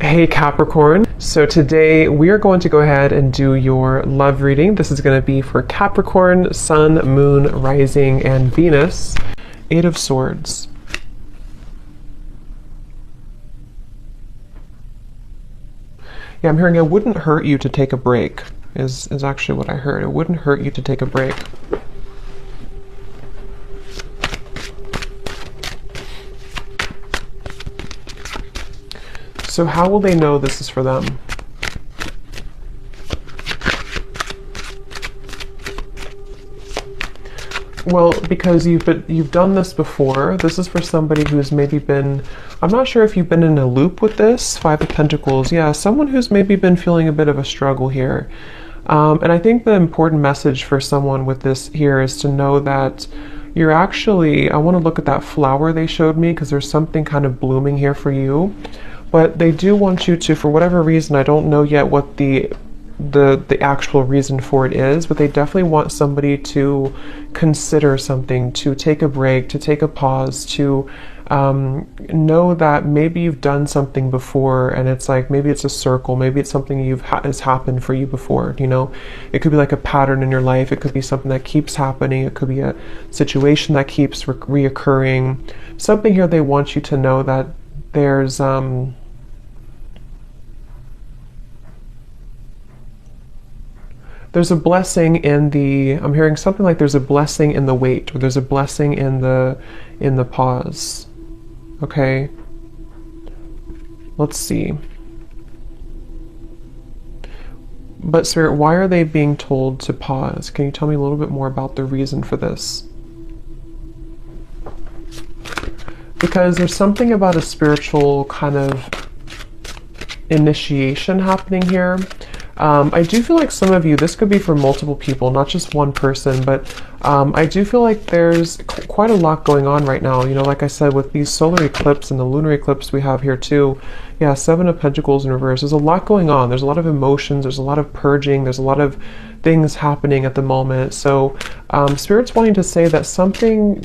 Hey Capricorn, so today we are going to go ahead and do your love reading. This is going to be for Capricorn, Sun, Moon, Rising, and Venus. Eight of Swords. Yeah, I'm hearing it wouldn't hurt you to take a break, is actually what I heard. It wouldn't hurt you to take a break. So how will they know this is for them? Well, because you've done this before. This is for somebody who's maybe been, I'm not sure if you've been in a loop with this. Five of Pentacles. Yeah, someone who's maybe been feeling a bit of a struggle here. And I think the important message for someone with this here is to know that you're actually, I want to look at that flower they showed me because there's something kind of blooming here for you. But they do want you to, for whatever reason, I don't know yet what the actual reason for it is, but they definitely want somebody to consider something, to take a break, to take a pause, to know that maybe you've done something before and it's like, maybe it's a circle, maybe it's something has happened for you before, you know. It could be like a pattern in your life, it could be something that keeps happening, it could be a situation that keeps reoccurring. Something here they want you to know that there's a blessing in the, I'm hearing something like there's a blessing in the wait, or there's a blessing in the pause. Okay. Let's see. But Spirit, why are they being told to pause? Can you tell me a little bit more about the reason for this? Because there's something about a spiritual kind of initiation happening here. I do feel like some of you, this could be for multiple people, not just one person, but I do feel like there's quite a lot going on right now. You know, like I said, with these solar eclipse and the lunar eclipse we have here too. Yeah, Seven of Pentacles in reverse. There's a lot going on. There's a lot of emotions. There's a lot of purging. There's a lot of things happening at the moment. So Spirit's wanting to say that something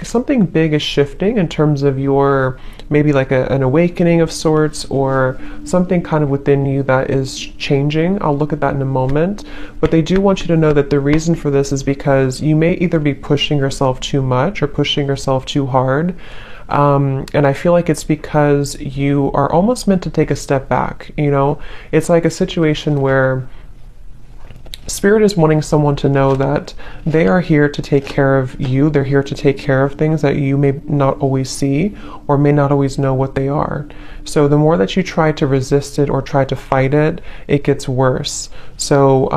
big is shifting in terms of your, maybe like an awakening of sorts, or something kind of within you that is changing. I'll look at that in a moment. But they do want you to know that the reason for this is because you may either be pushing yourself too much or pushing yourself too hard. And I feel like it's because you are almost meant to take a step back. You know, it's like a situation where Spirit is wanting someone to know that they are here to take care of you. They're here to take care of things that you may not always see or may not always know what they are. So the more that you try to resist it or try to fight it, it gets worse. So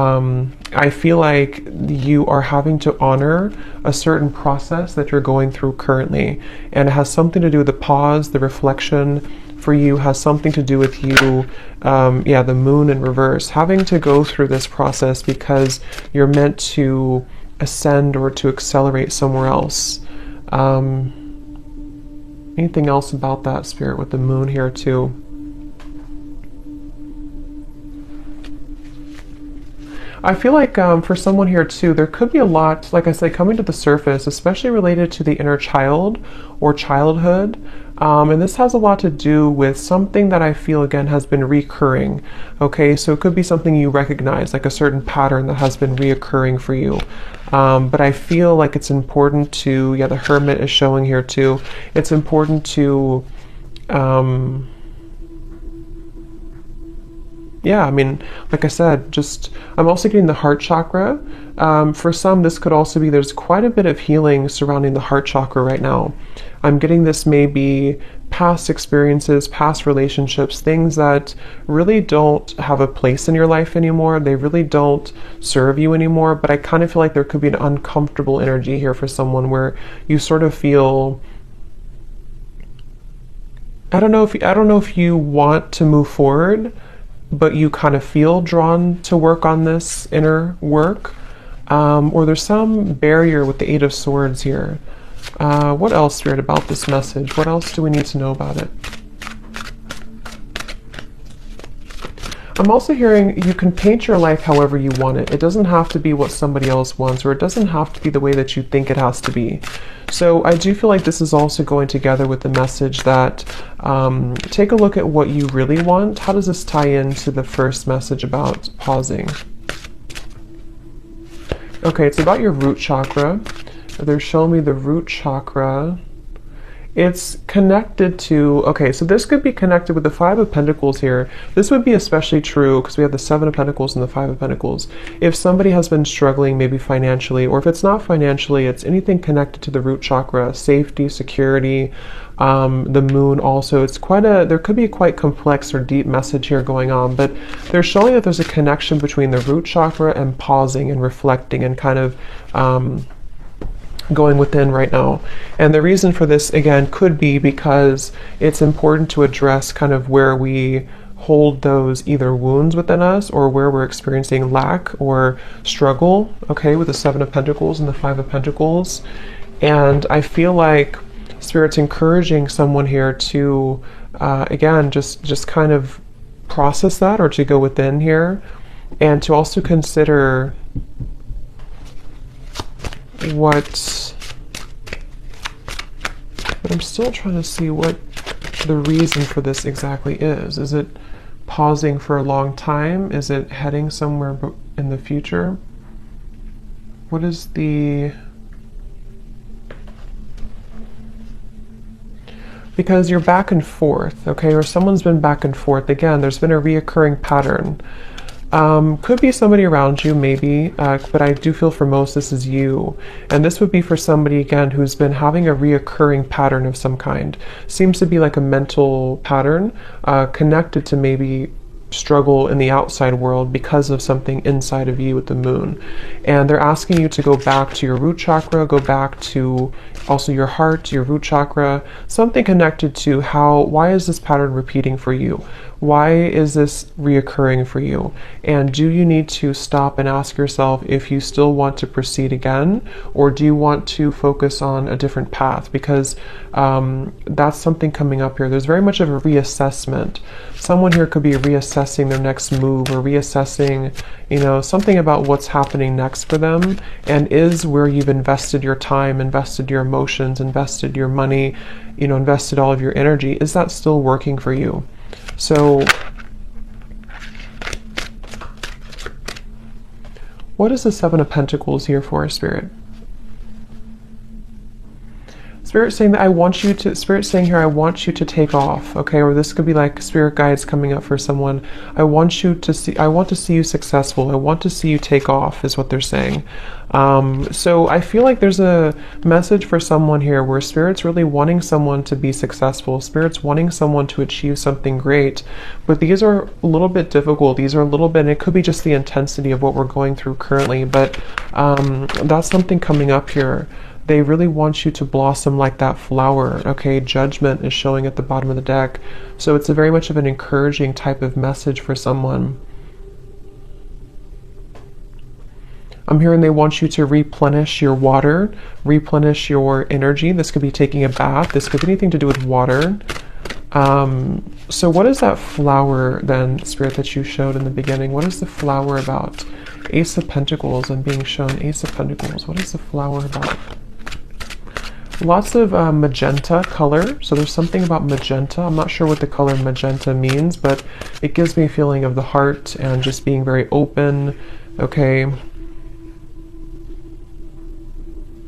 I feel like you are having to honor a certain process that you're going through currently. And it has something to do with the pause, the reflection for you has something to do with you, the moon in reverse, having to go through this process because you're meant to ascend or to accelerate somewhere else. Anything else about that, Spirit, with the moon here too? I feel like for someone here too, there could be a lot, like I said, coming to the surface, especially related to the inner child or childhood. And this has a lot to do with something that I feel, again, has been recurring. Okay, so it could be something you recognize, like a certain pattern that has been reoccurring for you. But I feel like it's important to, the Hermit is showing here too. It's important to, I mean, like I said, I'm also getting the heart chakra. For some, this could also be, there's quite a bit of healing surrounding the heart chakra right now. I'm getting this maybe past experiences, past relationships, things that really don't have a place in your life anymore. They really don't serve you anymore. But I kind of feel like there could be an uncomfortable energy here for someone where you sort of feel, I don't know if you want to move forward, but you kind of feel drawn to work on this inner work, or there's some barrier with the Eight of Swords here. What else, Spirit, about this message? What else do we need to know about it? I'm also hearing you can paint your life however you want it. It doesn't have to be what somebody else wants, or it doesn't have to be the way that you think it has to be. So I do feel like this is also going together with the message that take a look at what you really want. How does this tie into the first message about pausing? Okay, it's about your root chakra. They're showing me the root chakra. It's connected to, okay, so this could be connected with the Five of Pentacles here. This would be especially true because we have the Seven of Pentacles and the Five of Pentacles. If somebody has been struggling maybe financially, or if it's not financially, it's anything connected to the root chakra, safety, security, the moon also. It's quite there could be a quite complex or deep message here going on, but they're showing that there's a connection between the root chakra and pausing and reflecting and kind of going within right now. And the reason for this, again, could be because it's important to address kind of where we hold those either wounds within us or where we're experiencing lack or struggle, okay, with the Seven of Pentacles and the Five of Pentacles. And I feel like Spirit's encouraging someone here to, again, just kind of process that, or to go within here, and to also consider but I'm still trying to see what the reason for this exactly is. Is it pausing for a long time? Is it heading somewhere in the future? What is the... Because you're back and forth, okay, or someone's been back and forth. Again, there's been a reoccurring pattern. Could be somebody around you, maybe, but I do feel for most this is you. And this would be for somebody, again, who's been having a reoccurring pattern of some kind. Seems to be like a mental pattern connected to maybe struggle in the outside world because of something inside of you with the moon. And they're asking you to go back to your root chakra, go back to also your heart, your root chakra, something connected to why is this pattern repeating for you? Why is this reoccurring for you? And do you need to stop and ask yourself if you still want to proceed again, or do you want to focus on a different path? Because that's something coming up here. There's very much of a reassessment. Someone here could be reassessing their next move, or reassessing, you know, something about what's happening next for them, and is where you've invested your time, invested your emotions, invested your money, you know, invested all of your energy, is that still working for you? So what is the Seven of Pentacles here for, Spirit? Spirit saying that Spirit saying here, I want you to take off, okay? Or this could be like spirit guides coming up for someone. I want to see you successful. I want to see you take off, is what they're saying. So I feel like there's a message for someone here where Spirit's really wanting someone to be successful. Spirit's wanting someone to achieve something great, but these are a little bit difficult. These are a little bit, and it could be just the intensity of what we're going through currently, but that's something coming up here. They really want you to blossom like that flower, okay? Judgment is showing at the bottom of the deck. So it's a very much of an encouraging type of message for someone. I'm hearing they want you to replenish your water, replenish your energy. This could be taking a bath. This could be anything to do with water. So what is that flower then, Spirit, that you showed in the beginning? What is the flower about? Ace of Pentacles. I'm being shown Ace of Pentacles. What is the flower about? Lots of magenta color. So there's something about magenta. I'm not sure what the color magenta means, but it gives me a feeling of the heart and just being very open. Okay.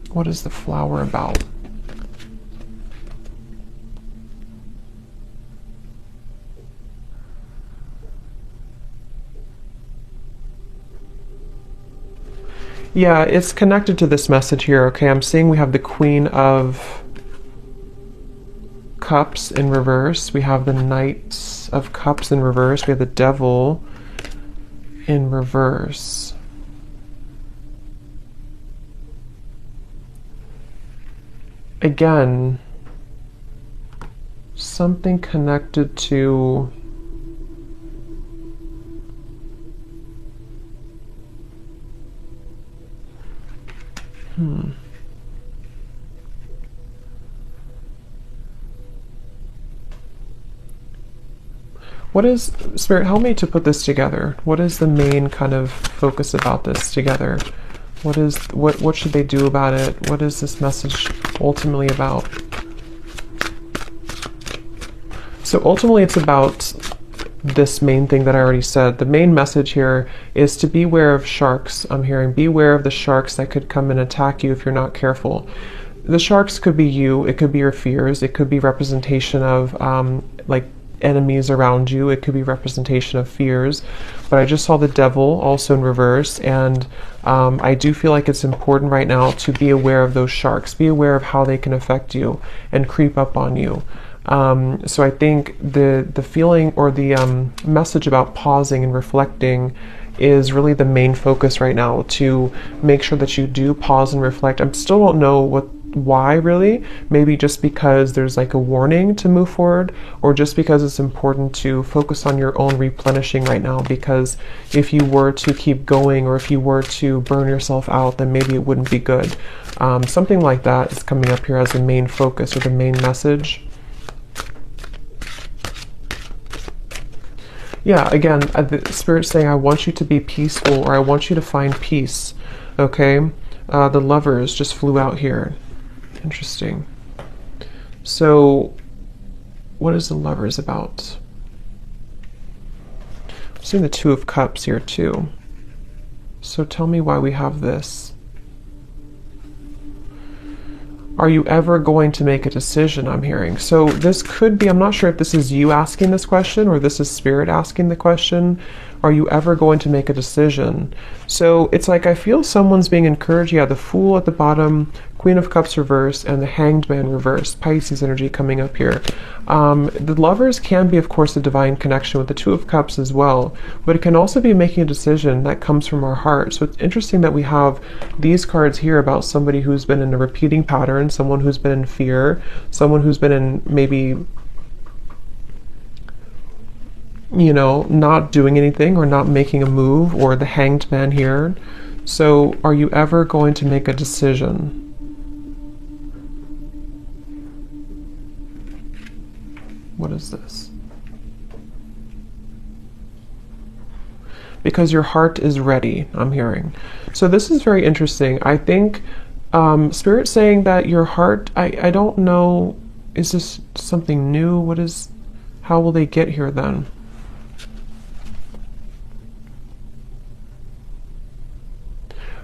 What is the flower about? Yeah, it's connected to this message here, okay? I'm seeing we have the Queen of Cups in reverse. We have the Knight of Cups in reverse. We have the Devil in reverse. Again, something connected to... What is, Spirit, help me to put this together. What is the main kind of focus about this together? What should they do about it? What is this message ultimately about? So ultimately it's about this main thing that I already said. The main message here is to beware of sharks. I'm hearing beware of the sharks that could come and attack you if you're not careful. The sharks could be you, it could be your fears, it could be representation of like enemies around you, it could be representation of fears. But I just saw the devil also in reverse, and I do feel like it's important right now to be aware of those sharks, be aware of how they can affect you and creep up on you. So I think the feeling or the message about pausing and reflecting is really the main focus right now, to make sure that you do pause and reflect. I still don't know why really. Maybe just because there's like a warning to move forward, or just because it's important to focus on your own replenishing right now, because if you were to keep going or if you were to burn yourself out, then maybe it wouldn't be good. Something like that is coming up here as the main focus or the main message. Yeah, again, the Spirit's saying, I want you to be peaceful, or I want you to find peace. Okay? The Lovers just flew out here. Interesting. So, what is the Lovers about? I'm seeing the Two of Cups here too. So tell me why we have this. Are you ever going to make a decision, I'm hearing? So this could be, I'm not sure if this is you asking this question or this is Spirit asking the question. Are you ever going to make a decision? So it's like I feel someone's being encouraged. Yeah, the Fool at the bottom, Queen of Cups reverse, and the Hanged Man reverse. Pisces energy coming up here. The Lovers can be, of course, a divine connection with the Two of Cups as well, but it can also be making a decision that comes from our heart. So it's interesting that we have these cards here about somebody who's been in a repeating pattern, someone who's been in fear, someone who's been in maybe, you know, not doing anything or not making a move, or the Hanged Man here. So are you ever going to make a decision? What is this? Because your heart is ready, I'm hearing. So this is very interesting. I think Spirit saying that your heart, I don't know, is this something new? How will they get here then?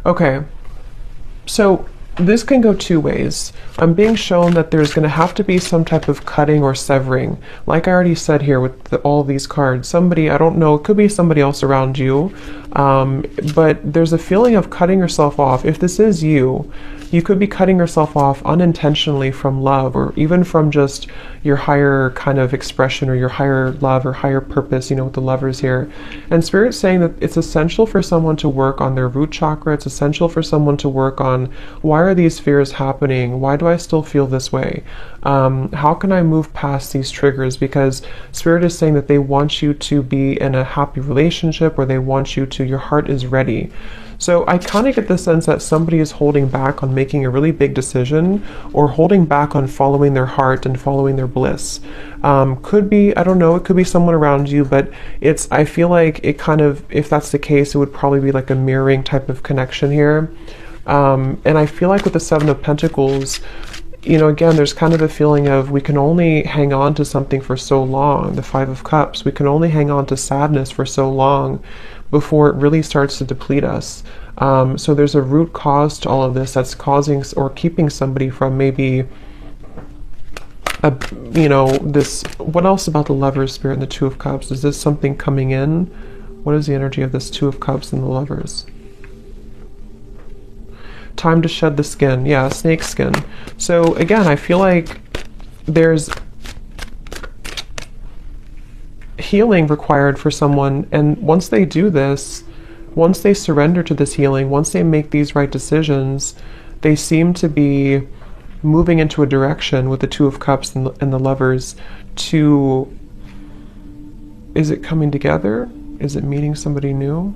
Okay, so this can go two ways. I'm being shown that there's going to have to be some type of cutting or severing. Like I already said here with all these cards, somebody, I don't know, it could be somebody else around you, but there's a feeling of cutting yourself off. If this is you, you could be cutting yourself off unintentionally from love, or even from just your higher kind of expression, or your higher love or higher purpose, you know, with the Lovers here. And Spirit's saying that it's essential for someone to work on their root chakra. It's essential for someone to work on, why are these fears happening? Why do I still feel this way? How can I move past these triggers? Because Spirit is saying that they want you to be in a happy relationship, or they want you to, your heart is ready. So I kind of get the sense that somebody is holding back on making a really big decision, or holding back on following their heart and following their bliss. Could be, I don't know, it could be someone around you, but I feel like it kind of, if that's the case, it would probably be like a mirroring type of connection here. And I feel like with the Seven of Pentacles, you know, again, there's kind of a feeling of we can only hang on to something for so long. The Five of Cups, we can only hang on to sadness for so long before it really starts to deplete us. So there's a root cause to all of this that's causing or keeping somebody from maybe, you know, this. What else about the Lovers, Spirit, and the Two of Cups? Is this something coming in? What is the energy of this Two of Cups and the Lovers? Time to shed the skin. Yeah, snake skin. So again, I feel like there's healing required for someone, and once they do this, once they surrender to this healing, once they make these right decisions, they seem to be moving into a direction with the Two of Cups and the Lovers to, is it coming together? Is it meeting somebody new?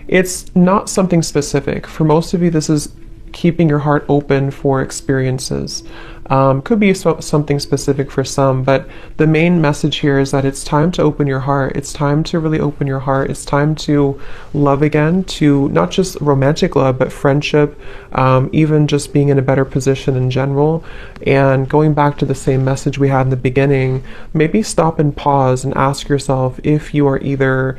It's not something specific. For most of you, this is keeping your heart open for experiences. Could be something specific for some, but the main message here is that it's time to open your heart. It's time to really open your heart. It's time to love again, to not just romantic love, but friendship, even just being in a better position in general. And going back to the same message we had in the beginning, maybe stop and pause and ask yourself if you are either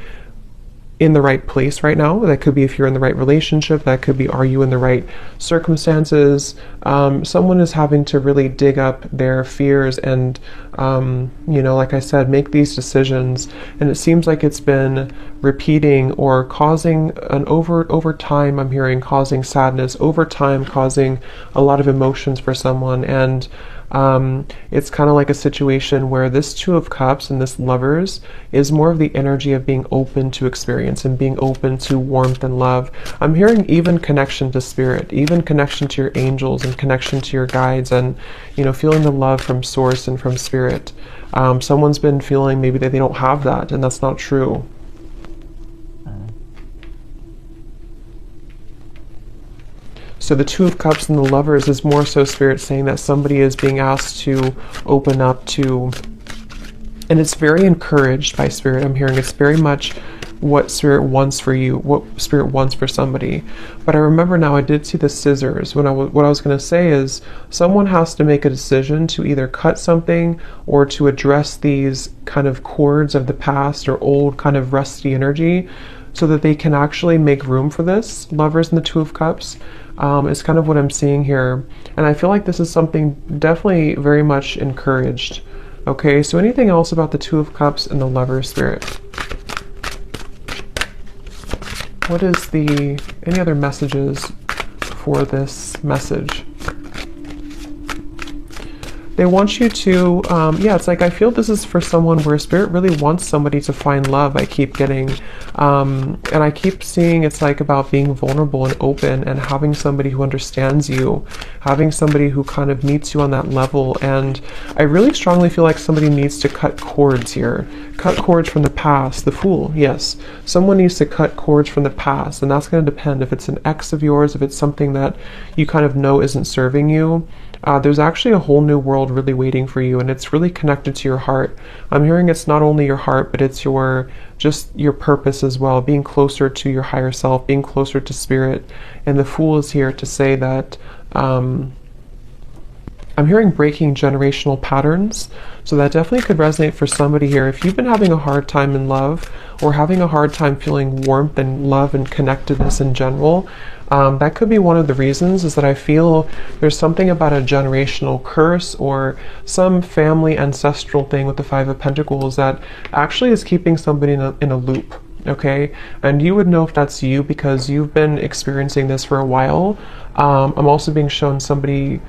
in the right place right now. That could be if you're in the right relationship. That could be, are you in the right circumstances? Someone is having to really dig up their fears and, like I said, make these decisions. And it seems like it's been repeating or causing an over time, I'm hearing, causing sadness, over time causing a lot of emotions for someone. And it's kind of like a situation where this Two of Cups and this Lovers is more of the energy of being open to experience and being open to warmth and love. I'm hearing even connection to spirit, even connection to your angels and connection to your guides, and feeling the love from source and from spirit. Someone's been feeling maybe that they don't have that, and that's not true. So the Two of Cups and the Lovers is more so spirit saying that somebody is being asked to open up to, and it's very encouraged by spirit. I'm hearing it's very much what spirit wants for you, what spirit wants for somebody. But I remember now I did see the scissors. What I was going to say is someone has to make a decision to either cut something or to address these kind of cords of the past or old kind of rusty energy so that they can actually make room for this. Lovers and the Two of Cups. Is kind of what I'm seeing here. And I feel like this is something definitely very much encouraged. Okay, so anything else about the Two of Cups and the Lover spirit? What is any other messages for this message? They want you to, it's like I feel this is for someone where spirit really wants somebody to find love. I keep getting, and I keep seeing it's like about being vulnerable and open and having somebody who understands you, having somebody who kind of meets you on that level. And I really strongly feel like somebody needs to cut cords here. Cut cords from the past. The Fool, yes. Someone needs to cut cords from the past, and that's going to depend if it's an ex of yours, if it's something that you kind of know isn't serving you. There's actually a whole new world really waiting for you, and it's really connected to your heart. I'm hearing it's not only your heart, but it's just your purpose as well, being closer to your higher self, being closer to spirit. And the Fool is here to say that I'm hearing breaking generational patterns. So that definitely could resonate for somebody here. If you've been having a hard time in love or having a hard time feeling warmth and love and connectedness in general, that could be one of the reasons, is that I feel there's something about a generational curse or some family ancestral thing with the Five of Pentacles that actually is keeping somebody in a loop. Okay, and you would know if that's you because you've been experiencing this for a while. I'm also being shown somebody,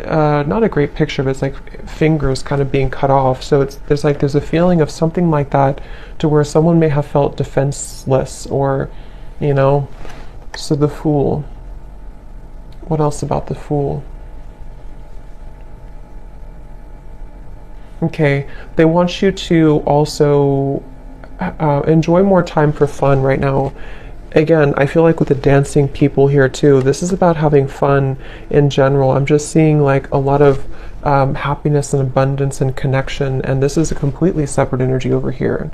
not a great picture, but it's like fingers kind of being cut off. So there's a feeling of something like that to where someone may have felt defenseless or, So the Fool. What else about the Fool? Okay, they want you to also enjoy more time for fun right now. Again, I feel like with the dancing people here too, this is about having fun in general. I'm just seeing like a lot of happiness and abundance and connection, and this is a completely separate energy over here.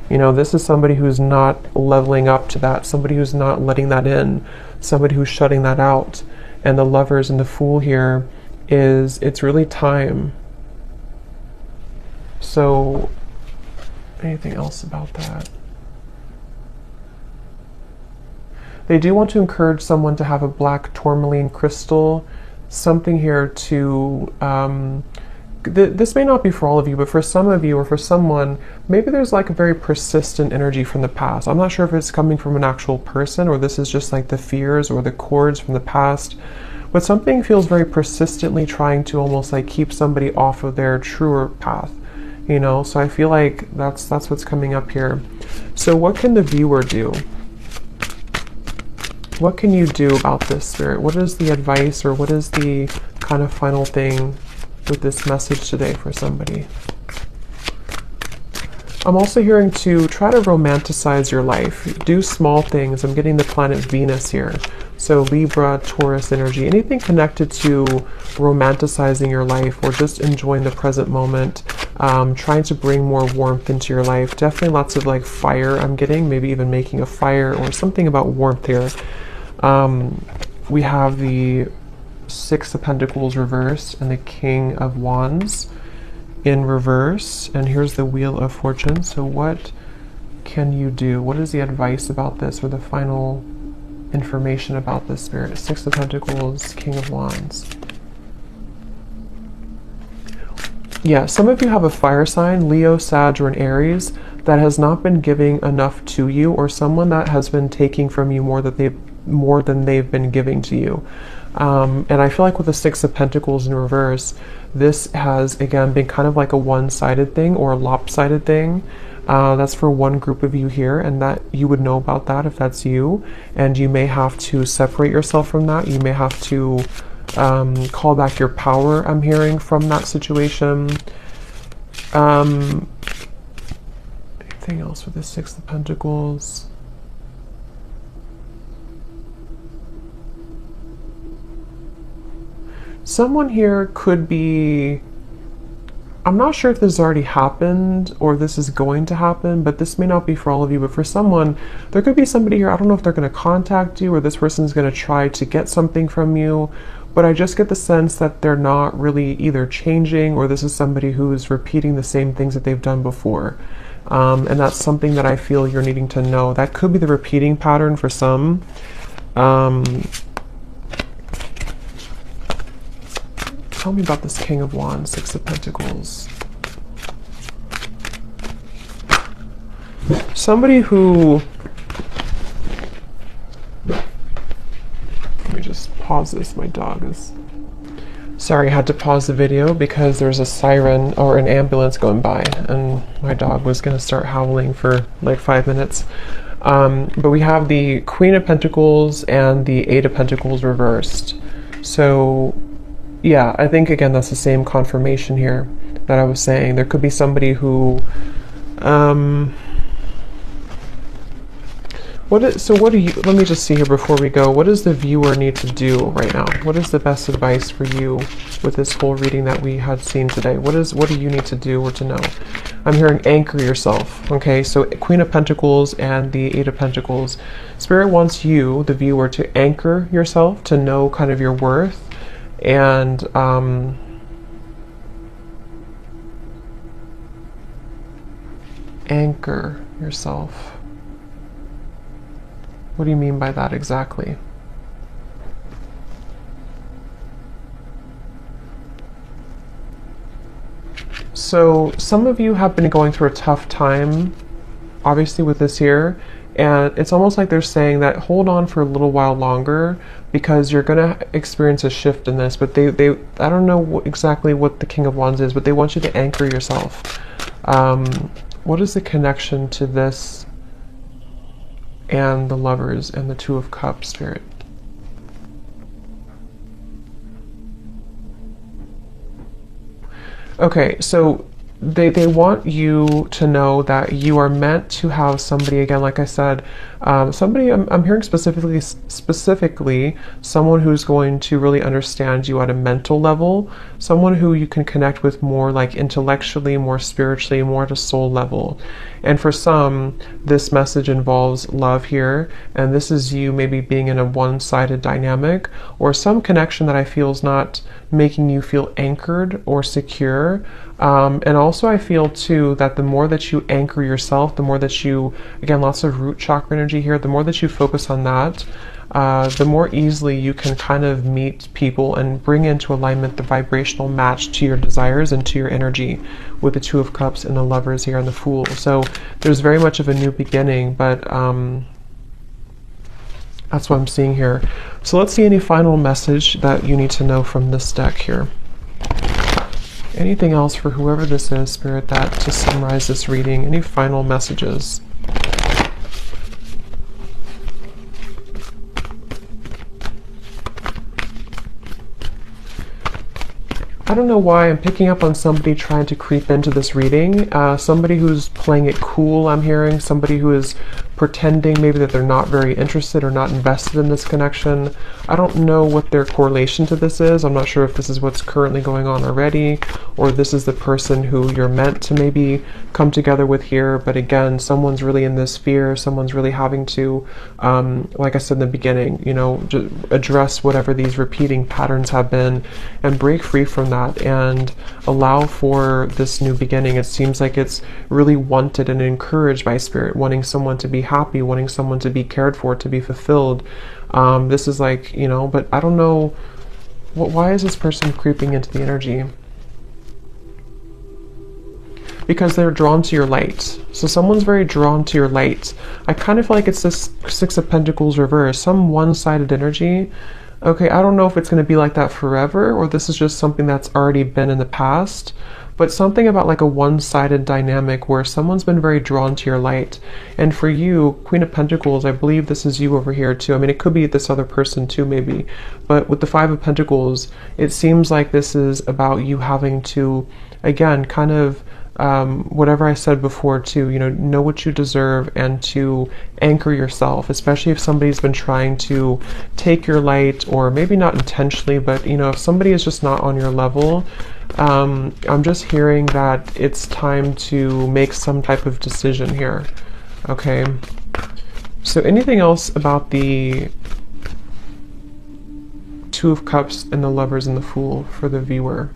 This is somebody who's not leveling up to that, somebody who's not letting that in, somebody who's shutting that out. And the Lovers and the Fool here it's really time. So, anything else about that? They do want to encourage someone to have a black tourmaline crystal, something here to, this may not be for all of you, but for some of you or for someone, maybe there's like a very persistent energy from the past. I'm not sure if it's coming from an actual person or this is just like the fears or the cords from the past, but something feels very persistently trying to almost like keep somebody off of their truer path, So I feel like that's what's coming up here. So what can the viewer do? What can you do about this, Spirit? What is the advice or what is the kind of final thing with this message today for somebody? I'm also hearing to try to romanticize your life. Do small things. I'm getting the planet Venus here. So Libra, Taurus energy, anything connected to romanticizing your life or just enjoying the present moment, trying to bring more warmth into your life. Definitely lots of like fire I'm getting, maybe even making a fire or something about warmth here. We have the Six of Pentacles reversed and the King of Wands in reverse. And here's the Wheel of Fortune. So what can you do? What is the advice about this, or the final information about this, Spirit? Six of Pentacles, King of Wands. Yeah, some of you have a fire sign, Leo, Sag, or an Aries, that has not been giving enough to you, or someone that has been taking from you more than they've been giving to you. And I feel like with the Six of Pentacles in reverse, this has again been kind of like a one-sided thing or a lopsided thing. That's for one group of you here, and that you would know about that if that's you, and you may have to separate yourself from that. You may have to call back your power, I'm hearing, from that situation. Anything else with the Six of Pentacles? Someone here could be, I'm not sure if this has already happened or this is going to happen, but this may not be for all of you, but for someone, there could be somebody here, I don't know if they're going to contact you or this person's going to try to get something from you, but I just get the sense that they're not really either changing, or this is somebody who is repeating the same things that they've done before. And that's something that I feel you're needing to know. That could be the repeating pattern for some. Tell me about this King of Wands, Six of Pentacles. Somebody who, let me just pause this, my dog is, sorry, I had to pause the video because there's a siren or an ambulance going by and my dog was going to start howling for like 5 minutes. But we have the Queen of Pentacles and the Eight of Pentacles reversed. So yeah, I think again that's the same confirmation here that I was saying. There could be somebody who let me just see here before we go. What does the viewer need to do right now? What is the best advice for you with this whole reading that we had seen today? What do you need to do or to know? I'm hearing anchor yourself. Okay, so Queen of Pentacles and the Eight of Pentacles. Spirit wants you, the viewer, to anchor yourself, to know kind of your worth, and anchor yourself. What do you mean by that exactly? So some of you have been going through a tough time, obviously, with this here, and it's almost like they're saying that hold on for a little while longer because you're gonna experience a shift in this. But they I don't know exactly what the King of Wands is, but they want you to anchor yourself. What is the connection to this and the Lovers and the Two of Cups, Spirit? Okay, so they want you to know that you are meant to have somebody, again, like I said, somebody, I'm hearing specifically someone who's going to really understand you at a mental level, someone who you can connect with more like intellectually, more spiritually, more at a soul level. And for some, this message involves love here, and this is you maybe being in a one-sided dynamic or some connection that I feel is not making you feel anchored or secure. And also I feel too that the more that you anchor yourself, the more that you, again, lots of root chakra energy here, the more that you focus on that, the more easily you can kind of meet people and bring into alignment the vibrational match to your desires and to your energy with the Two of Cups and the Lovers here and the Fool. So there's very much of a new beginning, but that's what I'm seeing here. So let's see any final message that you need to know from this deck here. Anything else for whoever this is, Spirit, that to summarize this reading? Any final messages? I don't know why I'm picking up on somebody trying to creep into this reading. Somebody who's playing it cool, I'm hearing. Somebody who is pretending maybe that they're not very interested or not invested in this connection. I don't know what their correlation to this is. I'm not sure if this is what's currently going on already, or this is the person who you're meant to maybe come together with here. But again, someone's really in this fear. Someone's really having to, like I said in the beginning, you know, just address whatever these repeating patterns have been and break free from that and allow for this new beginning. It seems like it's really wanted and encouraged by Spirit, wanting someone to be happy, wanting someone to be cared for, to be fulfilled. This is like, you know, but I don't know, why is this person creeping into the energy? Because they're drawn to your light. So someone's very drawn to your light. I kind of feel like it's this Six of Pentacles reverse, some one-sided energy. Okay, I don't know if it's going to be like that forever, or this is just something that's already been in the past. But something about like a one-sided dynamic where someone's been very drawn to your light. And for you, Queen of Pentacles, I believe this is you over here too. I mean, it could be this other person too, maybe. But with the Five of Pentacles, it seems like this is about you having to, again, kind of, whatever I said before too, you know what you deserve and to anchor yourself, especially if somebody's been trying to take your light, or maybe not intentionally, but you know, if somebody is just not on your level, I'm just hearing that it's time to make some type of decision here. Okay, so anything else about the Two of Cups and the Lovers and the Fool for the viewer?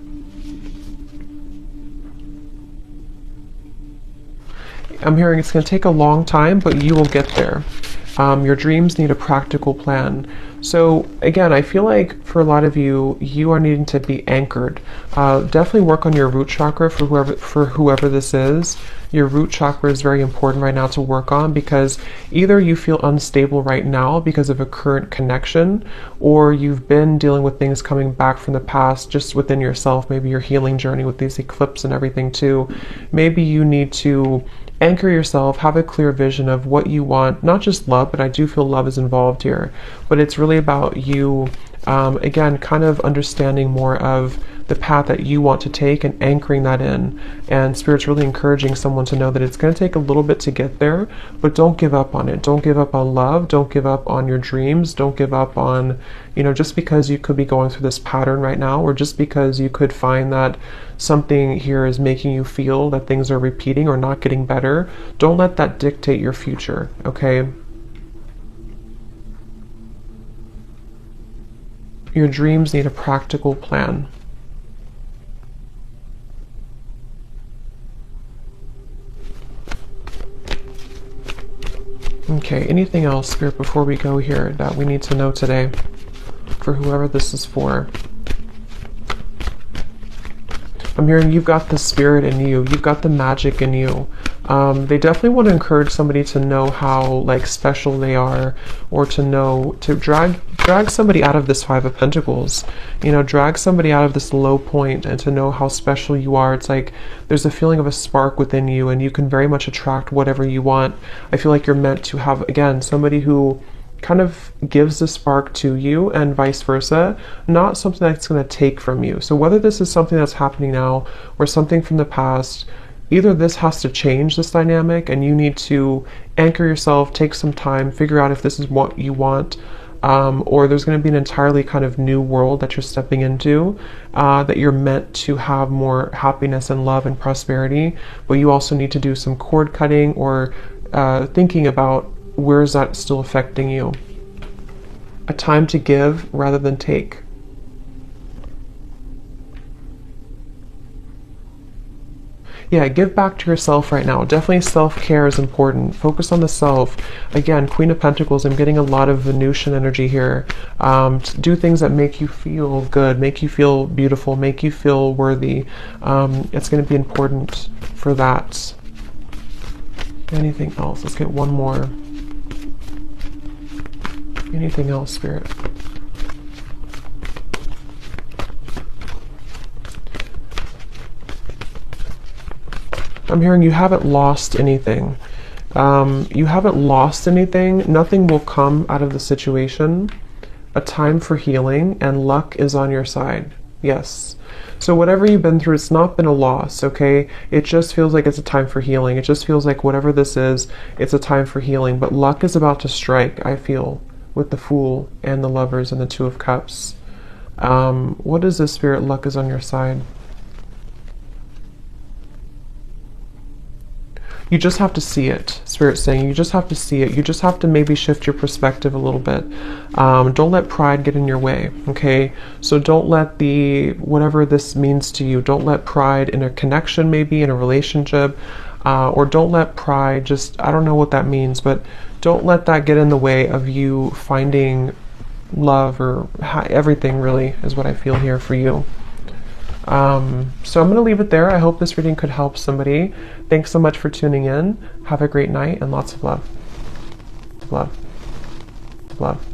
I'm hearing it's going to take a long time, but you will get there. Your dreams need a practical plan. So again, I feel like for a lot of you, you are needing to be anchored. Definitely work on your root chakra for whoever this is. Your root chakra is very important right now to work on, because either you feel unstable right now because of a current connection, or you've been dealing with things coming back from the past just within yourself, maybe your healing journey with these eclipses and everything too. Maybe you need to anchor yourself, have a clear vision of what you want, not just love, but I do feel love is involved here. But it's really about you, again, kind of understanding more of the path that you want to take and anchoring that in. And Spirit's really encouraging someone to know that it's going to take a little bit to get there, but don't give up on it. Don't give up on love. Don't give up on your dreams. Don't give up on, you know, just because you could be going through this pattern right now, or just because you could find that something here is making you feel that things are repeating or not getting better. Don't let that dictate your future, okay? Your dreams need a practical plan. Okay, anything else, Spirit, before we go here that we need to know today for whoever this is for? I'm hearing you've got the spirit in you. You've got the magic in you. They definitely want to encourage somebody to know how like special they are, or to know, to drag somebody out of this Five of Pentacles, you know, drag somebody out of this low point and to know how special you are. It's like there's a feeling of a spark within you, and you can very much attract whatever you want. I feel like you're meant to have, again, somebody who kind of gives the spark to you and vice versa, not something that's going to take from you. So whether this is something that's happening now or something from the past, either this has to change this dynamic and you need to anchor yourself, take some time, figure out if this is what you want, or there's going to be an entirely kind of new world that you're stepping into, that you're meant to have more happiness and love and prosperity, but you also need to do some cord cutting or thinking about where is that still affecting you. A time to give rather than take. Yeah, give back to yourself right now. Definitely self-care is important. Focus on the self. Again, Queen of Pentacles, I'm getting a lot of Venusian energy here. Do things that make you feel good, make you feel beautiful, make you feel worthy. It's going to be important for that. Anything else? Let's get one more. Anything else, Spirit? I'm hearing you haven't lost anything. You haven't lost anything. Nothing will come out of the situation. A time for healing, and luck is on your side. Yes. So whatever you've been through, it's not been a loss, okay? It just feels like it's a time for healing. It just feels like whatever this is, it's a time for healing. But luck is about to strike, I feel, with the Fool and the Lovers and the Two of Cups. What is this, Spirit? Luck is on your side. You just have to see it, Spirit's saying. You just have to see it. You just have to maybe shift your perspective a little bit. Don't let pride get in your way, okay? So don't let whatever this means to you, don't let pride in a connection, maybe in a relationship, or don't let pride just, I don't know what that means, but don't let that get in the way of you finding love, or everything really is what I feel here for you. So I'm going to leave it there. I hope this reading could help somebody. Thanks so much for tuning in. Have a great night and lots of love. Love. Love.